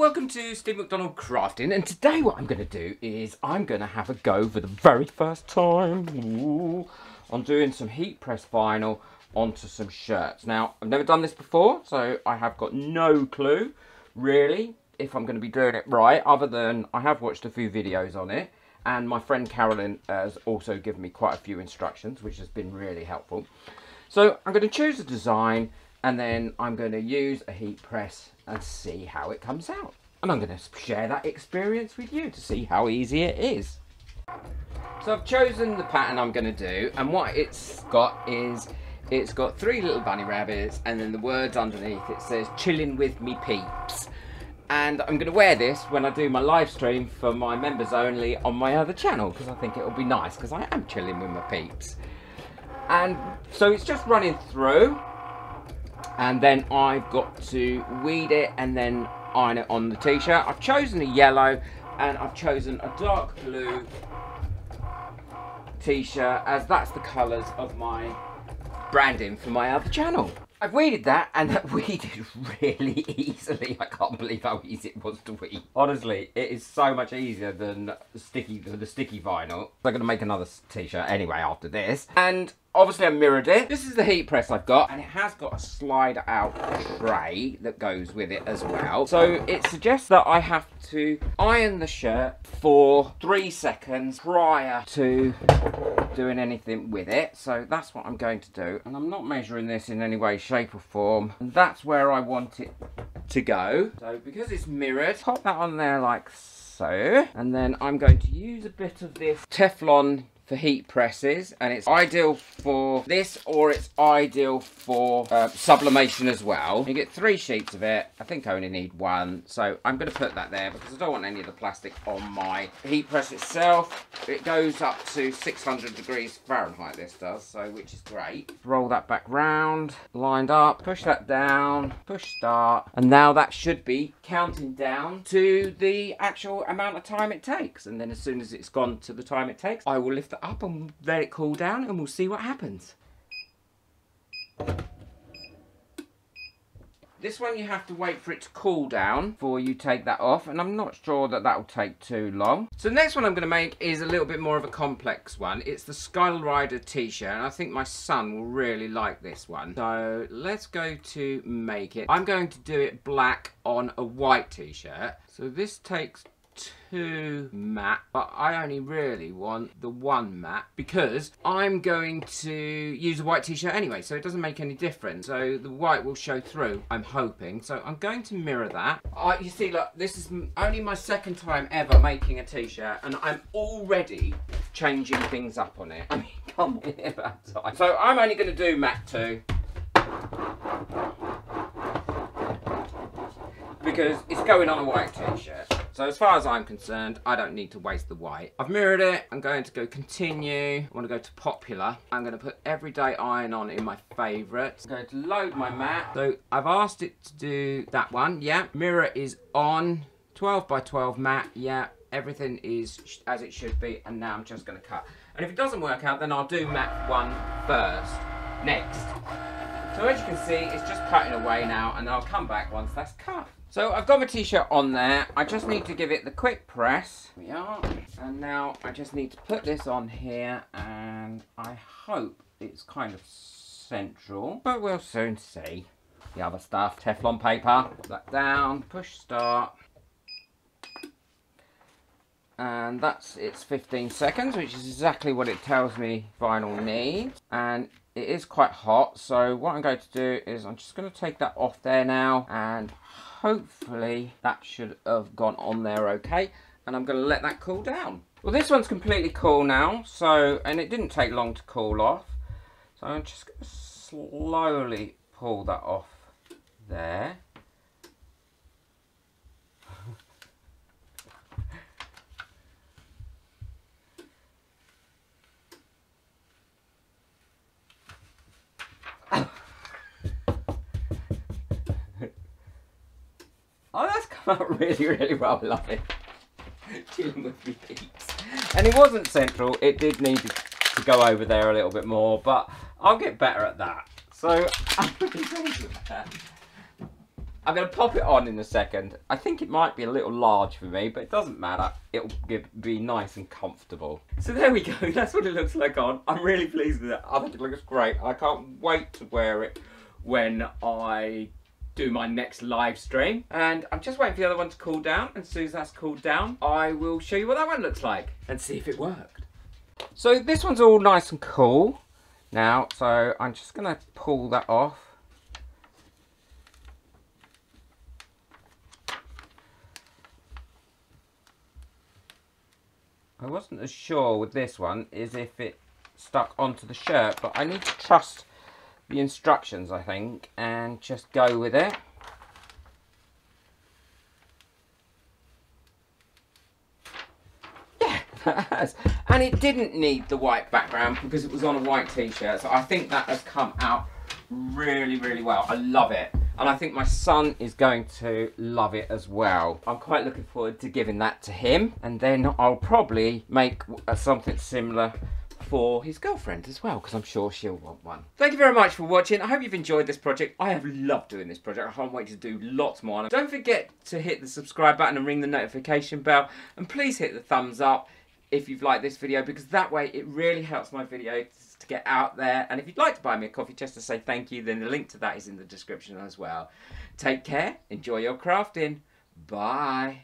welcome to Steve McDonald Crafting, and today what I'm going to do is I'm going to have a go for the very first time on doing some heat press vinyl onto some shirts. Now, I've never done this before, so I have got no clue really if I'm going to be doing it right, other than I have watched a few videos on it, and my friend Carolyn has also given me quite a few instructions, which has been really helpful. So I'm going to choose a design, and then I'm going to use a heat press and see how it comes out. And I'm going to share that experience with you to see how easy it is. So I've chosen the pattern I'm going to do, and what it's got is, it's got 3 little bunny rabbits, and then the words underneath it says, "Chilling with me peeps." And I'm going to wear this when I do my live stream for my members only on my other channel, because I think it'll be nice, because I am chilling with my peeps. And so it's just running through, and then I've got to weed it and then iron it on the t-shirt. I've chosen a yellow and I've chosen a dark blue t-shirt, as that's the colours of my branding for my other channel. I've weeded that, and that weeded really easily. I can't believe how easy it was to weed. Honestly, it is so much easier than the sticky vinyl. I'm going to make another t-shirt anyway after this. And obviously I mirrored it. This is the heat press I've got, and it has got a slide out tray that goes with it as well. So it suggests that I have to iron the shirt for 3 seconds prior to doing anything with it. So that's what I'm going to do, and I'm not measuring this in any way, shape or form, and that's where I want it to go. So because it's mirrored, pop that on there like so, and then I'm going to use a bit of this Teflon for heat presses, and it's ideal for this, or it's ideal for sublimation as well. You get 3 sheets of it. I think I only need 1, so I'm going to put that there because I don't want any of the plastic on my heat press itself. It goes up to 600 degrees Fahrenheit, this does, so which is great. Roll that back round, lined up, push that down, push start, and now that should be counting down to the actual amount of time it takes. And then as soon as it's gone to the time it takes, I will lift it up and let it cool down, and we'll see what happens. This one you have to wait for it to cool down before you take that off, and I'm not sure that that will take too long. So the next one I'm going to make is a little bit more of a complex one. It's the Skull Rider t-shirt, and I think my son will really like this one. So let's go to make it. I'm going to do it black on a white t-shirt. So this takes 2 matte, but I only really want the 1 matte because I'm going to use a white t-shirt anyway, so it doesn't make any difference. So the white will show through, I'm hoping. So I'm going to mirror that. You see, look, this is only my 2nd time ever making a t-shirt, and I'm already changing things up on it. I mean, come on, about time. So I'm only going to do matte 2. Because it's going on a white t-shirt. So as far as I'm concerned, I don't need to waste the white. I've mirrored it. I'm going to go continue. I want to go to popular. I'm going to put everyday iron on in my favourites. I'm going to load my mat. So I've asked it to do that one. Yeah. Mirror is on. 12 by 12 mat. Yeah. Everything is as it should be. And now I'm just going to cut. And if it doesn't work out, then I'll do mat 1 first. Next. So as you can see, it's just cutting away now, and I'll come back once that's cut. So I've got my t-shirt on there. I just need to give it the quick press. Here we are. And now I just need to put this on here, and I hope it's kind of central, but we'll soon see. The other stuff, Teflon paper, put that down, push start. And that's its 15 seconds, which is exactly what it tells me vinyl needs. And it is quite hot, so what I'm going to do is I'm just going to take that off there now, and hopefully that should have gone on there okay, and I'm going to let that cool down. Well, this one's completely cool now, so, and it didn't take long to cool off, so I'm just going to slowly pull that off there. Oh, that's come out really, really well, love it. Chilling with me peeps. And it wasn't central, it did need to go over there a little bit more, but I'll get better at that. So, I'm pretty pleased with that. I'm going to pop it on in a second. I think it might be a little large for me, but it doesn't matter. It'll be nice and comfortable. So there we go. That's what it looks like on. I'm really pleased with it. I think it looks great. I can't wait to wear it when I do my next live stream. And I'm just waiting for the other one to cool down. And as soon as that's cooled down, I will show you what that one looks like and see if it worked. So this one's all nice and cool now. So I'm just going to pull that off. I wasn't as sure with this one is if it stuck onto the shirt, but I need to trust the instructions, I think, and just go with it. Yeah, that has. And it didn't need the white background because it was on a white t-shirt, so I think that has come out really, really well. I love it. And I think my son is going to love it as well. I'm quite looking forward to giving that to him. And then I'll probably make something similar for his girlfriend as well, because I'm sure she'll want one. Thank you very much for watching. I hope you've enjoyed this project. I have loved doing this project. I can't wait to do lots more. And don't forget to hit the subscribe button and ring the notification bell. And please hit the thumbs up if you've liked this video, because that way it really helps my video to get out there. And if you'd like to buy me a coffee just to say thank you, then the link to that is in the description as well. Take care, enjoy your crafting, bye.